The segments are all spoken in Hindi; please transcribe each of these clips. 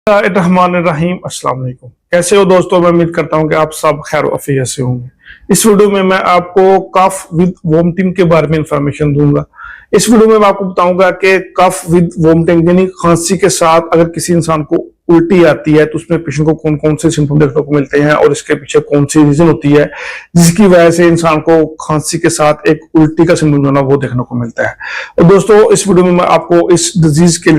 रहीम अस्सलाम वालेकुम। कैसे हो दोस्तों? मैं उम्मीद करता हूं कि आप सब खैर अफियत से होंगे। इस वीडियो में मैं आपको कफ विद वोमिटिंग के बारे में इंफॉर्मेशन दूंगा। इस वीडियो में मैं आपको बताऊंगा कि कफ विद वोमिटिंग यानी खांसी के साथ अगर किसी इंसान को उल्टी आती है तो उसमें पेशेंट को कौन कौन से सिम्टम देखने को मिलते हैं और इसके पीछे कौन सी रीजन होती है जिसकी वजह से इंसान को खांसी के साथ एक उल्टी का सिम्टम जो है वो देखने को मिलता है। और दोस्तों इस वीडियो में मैं आपको इस डिजीज के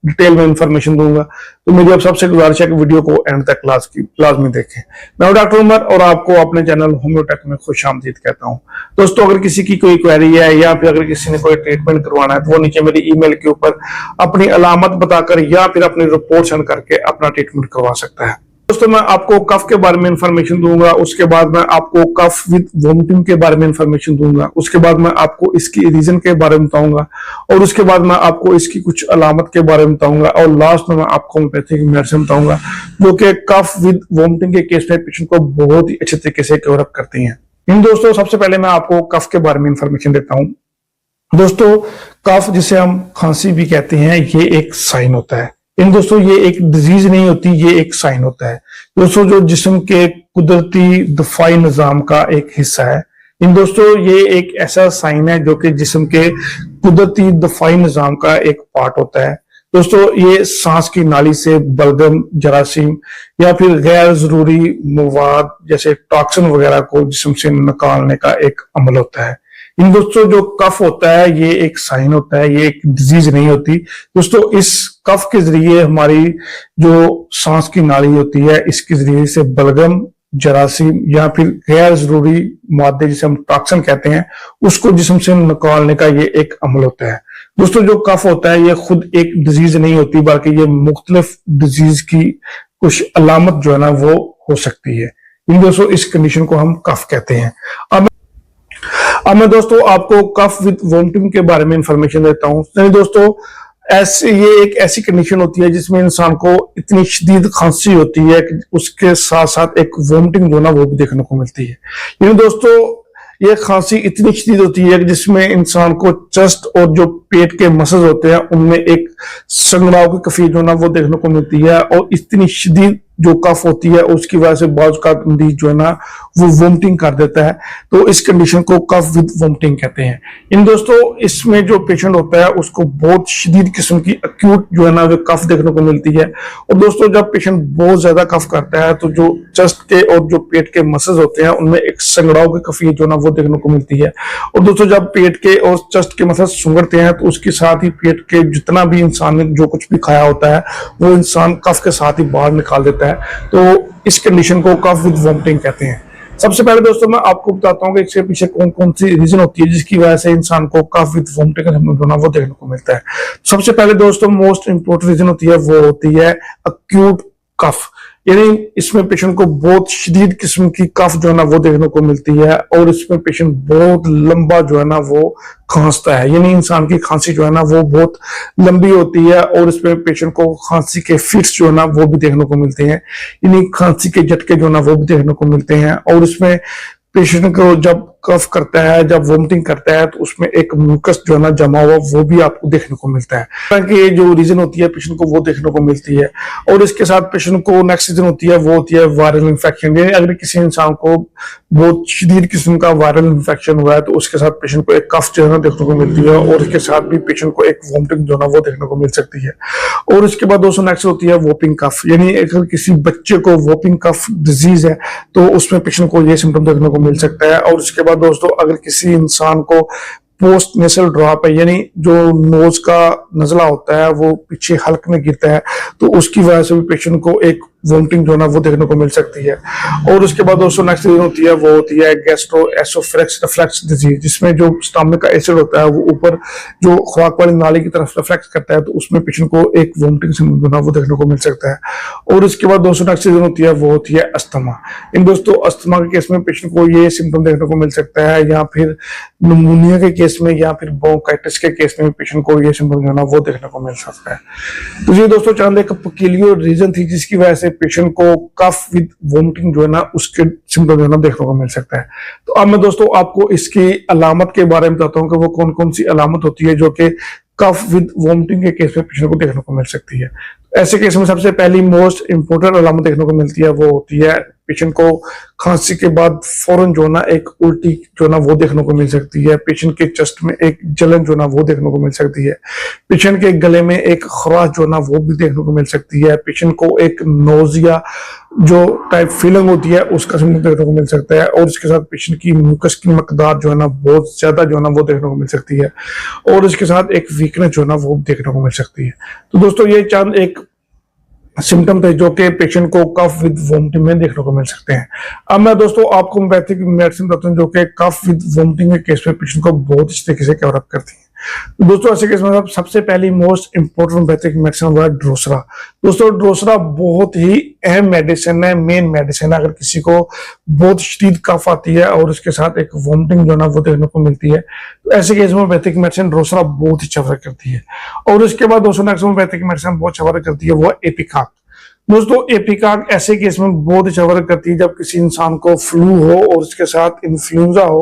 डिटेल में इंफॉर्मेशन दूंगा, तो मेरी आप सबसे गुजारिश है कि वीडियो को एंड तक क्लास में देखें। मैं डॉक्टर उमर और आपको अपने चैनल होम्योटेक में खुशामदीद कहता हूं। दोस्तों अगर किसी की कोई क्वेरी है या फिर अगर किसी ने कोई ट्रीटमेंट करवाना है तो वो नीचे मेरी ईमेल के ऊपर अपनी अलामत बताकर या फिर अपनी रिपोर्ट सेंड करके अपना ट्रीटमेंट करवा सकता है। दोस्तों मैं आपको कफ के बारे में इंफॉर्मेशन दूंगा, उसके बाद मैं आपको कफ विद वोमिटिंग के बारे में इंफॉर्मेशन दूंगा, उसके बाद मैं आपको इसकी रीजन के बारे में बताऊंगा और उसके बाद मैं आपको इसकी कुछ अलामत के बारे में बताऊंगा और लास्ट में मैं आपको होम्योपैथिक मेडिसिन बताऊंगा जो कि कफ विद वोमिटिंग के केस में पेशेंट को बहुत ही अच्छे तरीके से कवर अप करती हैं। इन दोस्तों सबसे पहले मैं आपको कफ के बारे में इंफॉर्मेशन देता हूँ। दोस्तों कफ जिसे हम खांसी भी कहते हैं ये एक साइन होता है। इन दोस्तों ये एक डिजीज नहीं होती, ये एक साइन होता है दोस्तों जो जिस्म के कुदरती दफाई निजाम का एक हिस्सा है। इन दोस्तों ये एक ऐसा साइन है जो कि जिस्म के कुदरती दफाई निजाम का एक पार्ट होता है। दोस्तों ये सांस की नाली से बलगम, जरासीम या फिर गैर जरूरी मवाद जैसे टॉक्सिन वगैरह को जिस्म से निकालने का एक अमल होता है। इन दोस्तों जो कफ होता है ये एक साइन होता है, ये एक डिजीज नहीं होती। दोस्तों इस कफ के जरिए हमारी जो सांस की नाली होती है इसके जरिए से बलगम, जरासीम या फिर गैर जरूरी मादे जिसे हम टॉक्सिन कहते हैं उसको जिस्म से निकालने का ये एक अमल होता है। दोस्तों जो कफ होता है ये खुद एक डिजीज नहीं होती बल्कि ये मुख्तलिफ डिजीज की कुछ अलामत जो है ना वो हो सकती है। इन दोस्तों इस कंडीशन को हम कफ कहते हैं। अब मैं दोस्तों आपको कफ विद वोमिटिंग के बारे में इंफॉर्मेशन देता हूं। नहीं दोस्तों ऐसे ये एक ऐसी कंडीशन होती है जिसमें इंसान को इतनी शदीद खांसी होती है कि उसके साथ साथ एक वोमिटिंग जो ना वो भी देखने को मिलती है। यानी दोस्तों ये खांसी इतनी शदीद होती है कि जिसमें इंसान को चेस्ट और जो पेट के मसल्स होते हैं उनमें एक संगड़ाव की कैफियत जो ना वो देखने को मिलती है और इतनी शदीद जो कफ होती है उसकी वजह से बाज़ का मरीज जो है ना वो वोमिटिंग कर देता है, तो इस कंडीशन को कफ विद वोमिटिंग कहते हैं। इन दोस्तों इसमें जो पेशेंट होता है उसको बहुत शदीद किस्म की एक्यूट जो है ना वो कफ देखने को मिलती है। और दोस्तों जब पेशेंट बहुत ज्यादा कफ करता है तो जो चेस्ट के और जो पेट के मसल्स होते हैं उनमें एक संगड़ाव की कैफियत जो है ना वो देखने को मिलती है। और दोस्तों जब पेट के और चेस्ट के मसल्स सुंगड़ते हैं तो उसके साथ ही पेट के जितना भी इंसान ने जो कुछ भी खाया होता है वो इंसान कफ के साथ ही बाहर निकाल देता है। तो इस कंडीशन को कफ विद वोमिटिंग कहते हैं। सबसे पहले दोस्तों मैं आपको बताता हूँ कि इसके पीछे कौन कौन सी रीजन होती है जिसकी वजह से इंसान को कफ विद वोमिटिंग का सिम्टम वो देखने को मिलता है। सबसे पहले दोस्तों मोस्ट इंपोर्टेंट रीजन होती है वो होती है अक्यूट कफ, यानी इसमें पेशेंट को बहुत शदीद किस्म की कफ जो है ना वो देखने को मिलती है और इसमें पेशेंट बहुत लंबा जो है ना वो खांसता है, यानी इंसान की खांसी जो है ना वो बहुत लंबी होती है और इसमें पेशेंट को खांसी के फिट्स जो है ना वो भी देखने को मिलते हैं, यानी खांसी के झटके जो है ना वो भी देखने को मिलते हैं। और इसमें पेशेंट को जब कफ करता है, जब वोमिटिंग करता है तो उसमें एक म्यूकस जो है ना जमा हुआ वो भी आपको देखने को मिलता है। ये जो रीजन होती है पेशेंट को वो देखने को मिलती है। और इसके साथ पेशेंट को नेक्स्ट रीजन होती है वो होती है वायरल इन्फेक्शन, यानी अगर किसी इंसान को बहुत शदीद किस्म का वायरल इन्फेक्शन हुआ है तो उसके साथ पेशेंट को एक कफ जो है ना देखने को मिलती है और इसके साथ भी पेशेंट को एक वोमिटिंग जो है ना वो देखने को मिल सकती है। और इसके बाद दोस्तों नेक्स्ट होती है वोपिंग कफ, यानी अगर किसी बच्चे को वोपिंग कफ डिजीज है तो उसमें पेशेंट को ये सिम्टम देखने को मिल सकता है। और उसके बाद दोस्तों अगर किसी इंसान को पोस्ट नेसल ड्रॉप है, यानी जो नोज का नजला होता है वो पीछे हल्क में गिरता है तो उसकी वजह से भी पेशेंट को एक वोमिटिंग जो है ना वो देखने को मिल सकती है। और उसके बाद दोस्तों नेक्स्ट होती है वो होती है गैस्ट्रोएसोफेगस रिफ्लक्स डिजीज, जिसमें जो स्टमक का एसिड होता है वो ऊपर जो खुराक वाली नाली की तरफ रिफ्लेक्ट करता है तो उसमें पेशेंट को एक वोमिटिंग सिम्टम जो है वो देखने को मिल सकता है। और इसके बाद दोस्तों नेक्स्ट होती है वो होती है अस्थमा। इन दोस्तों अस्थमा के केस में पेशेंट को ये सिम्टम देखने को मिल सकता है, या फिर निमोनिया के केस में या फिर ब्रोंकाइटिस के केस में पेशेंट को ये सिम्टम जो है ना वो देखने को मिल सकता है। तो ये दोस्तों चंद एक पेक्यूलियर रीजन थी जिसकी वजह से पेशेंट को कफ विद वोमिटिंग जो है ना उसके सिम्टम जो है ना देखने को मिल सकता है। तो अब मैं दोस्तों आपको इसकी अलामत के बारे में बताता हूँ कि वो कौन कौन सी अलामत होती है जो कि कफ विद वोमिटिंग के केस में पेशेंट को देखने को मिल सकती है। ऐसे केस में सबसे पहली मोस्ट इंपोर्टेंट अलामत देखने को मिलती है, वो होती है पेशेंट को खांसी के बाद फौरन जो ना एक उल्टी जो ना वो देखने को मिल सकती है। पेशेंट के चेस्ट में एक जलन जो ना वो देखने को मिल सकती है। पेशेंट के गले में एक खराश जो ना वो भी देखने को मिल सकती है। पेशेंट को एक नोजिया जो टाइप फीलिंग होती है उसका सिम्टम देखने को मिल सकता है, और इसके साथ पेशेंट की म्यूकस की मकदार जो है ना बहुत ज्यादा जो है ना वो देखने को मिल सकती है, और इसके साथ एक वीकनेस जो है ना वो देखने को मिल सकती है। तो दोस्तों ये चंद एक सिम्टम थे जो कि पेशेंट को कफ विद वोमिटिंग में देखने को मिल सकते हैं। अब मैं दोस्तों आपको होम्योपैथिक मेडिसिन बताता हूँ जो कि कफ विद वोमिटिंग के केस में पेशेंट को बहुत अच्छी तरीके से कवर अप करती है। तो दोस्तों ऐसे केस में सबसे पहली मोस्ट इंपोर्टेंट होम्योपैथिक मेडिसिन हुआ ड्रोसरा। दोस्तों ड्रोसरा बहुत ही अहम मेडिसिन है, मेन मेडिसिन है। अगर किसी को बहुत शदीद कफ आती है और उसके साथ एक वोमिटिंग जो ना वो देखने को मिलती है, तो ऐसे केस में होम्योपैथिक मेडिसिन ड्रोसरा बहुत अच्छा वर्क करती है। और उसके बाद दोस्तों नेक्स्ट होम्योपैथिक मेडिसिन बहुत अच्छा वर्क करती है वो एपिकाक। दोस्तों एपिकाक ऐसे केस में बहुत अच्छा वर्क करती है जब किसी इंसान को फ्लू हो और उसके साथ इन्फ्लुएंजा हो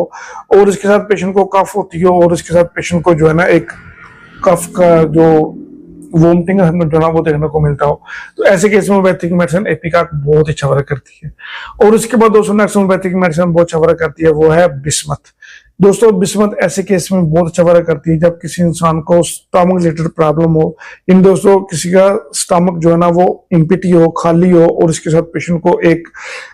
और उसके साथ पेशेंट को कफ होती हो और उसके साथ पेशेंट को जो है ना एक कफ का जो वोमिटिंग जो ना वो देखने को मिलता हो, तो ऐसे केस में होम्योपैथिक मेडिसिन एपिकाक बहुत अच्छा वर्क करती है। और उसके बाद दोस्तों नेक्स्ट होम्योपैथिक मेडिसिन बहुत अच्छा वर्क करती है वो है बिस्मथ। दोस्तों बिस्मथ ऐसे केस में बहुत अच्छा वर्क करती है जब किसी इंसान को स्टमक रिलेटेड प्रॉब्लम हो। इन दोस्तों किसी का स्टमक जो है ना वो इम्पिटी हो, खाली हो, और इसके साथ पेशेंट को एक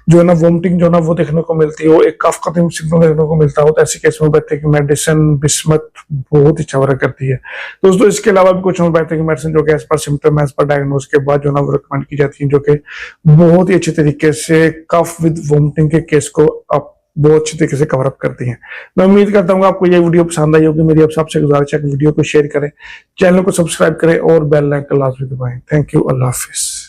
जो है ना वोमिटिंग जो है ना वो देखने को मिलती हो, एक कफ का सिम्टम देखने को मिलता हो, तो ऐसे केस में होम्योपैथिक मेडिसिन बिस्मथ बहुत अच्छा वर्क करती है। दोस्तों इसके अलावा भी कुछ होम्योपैथिक मेडिसिन जो कि as per symptom as per diagnose के बाद जो ना वो रिकमेंड की जाती है, जो कि बहुत ही अच्छे तरीके से कफ विद वोमिटिंग के केस को आप बहुत अच्छी तरीके से कवर अप करती हैं। मैं उम्मीद करता हूँ आपको ये वीडियो पसंद आई होगी। मेरी आप सबसे गुजारिश है कि वीडियो को शेयर करें, चैनल को सब्सक्राइब करें और बेल आइकन लाजमी दबाएं। Thank you, Allah Hafiz.